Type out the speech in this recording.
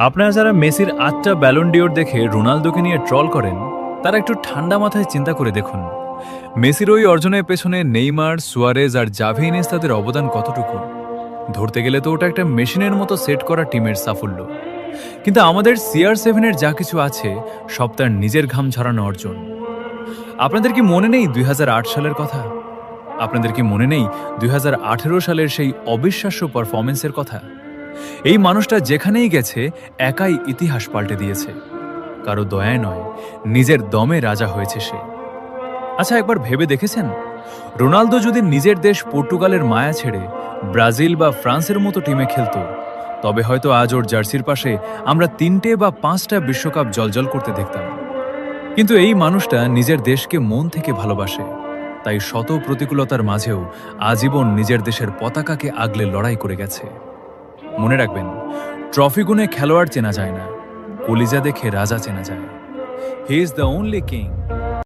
আপনারা যারা মেসির ৮টা ব্যালন ডিওর দেখে রোনালদোকে নিয়ে ট্রল করেন, তারা একটু ঠান্ডা মাথায় চিন্তা করে দেখুন মেসির ওই অর্জনের পেছনে নেইমার, সুয়ারেজ আর জাভি ইনিয়েস্তাদের অবদান কতটুকু। ধরতে গেলে তো ওটা একটা মেশিনের মতো সেট করা টিমের সাফল্য। কিন্তু আমাদের CR7-এর যা কিছু আছে সব তার নিজের ঘাম ঝরানো অর্জন। আপনাদের কি মনে নেই ২০০৮ সালের কথা? আপনাদের কি মনে নেই ২০১৮ সালের সেই অবিশ্বাস্য পারফরমেন্সের কথা? এই মানুষটা যেখানেই গেছে একাই ইতিহাস পাল্টে দিয়েছে। কারো দয়ায় নয়, নিজের দমে রাজা হয়েছে সে। আচ্ছা, একবার ভেবে দেখেছেন, রোনালদো যদি নিজের দেশ পর্তুগালের মায়া ছেড়ে ব্রাজিল বা ফ্রান্সের মতো টিমে খেলতো, তবে হয়তো আজ ওর জার্সির পাশে আমরা ৩টে বা ৫টা বিশ্বকাপ জলজল করতে দেখতাম। কিন্তু এই মানুষটা নিজের দেশকে মন থেকে ভালোবাসে, তাই শত প্রতিকূলতার মাঝেও আজীবন নিজের দেশের পতাকাকে আগলে লড়াই করে গেছে। মনে রাখবেন, ট্রফি গুনে খেলোয়াড় চেনা যায় না, কলিজা দেখে রাজা চেনা যায়। He is the only king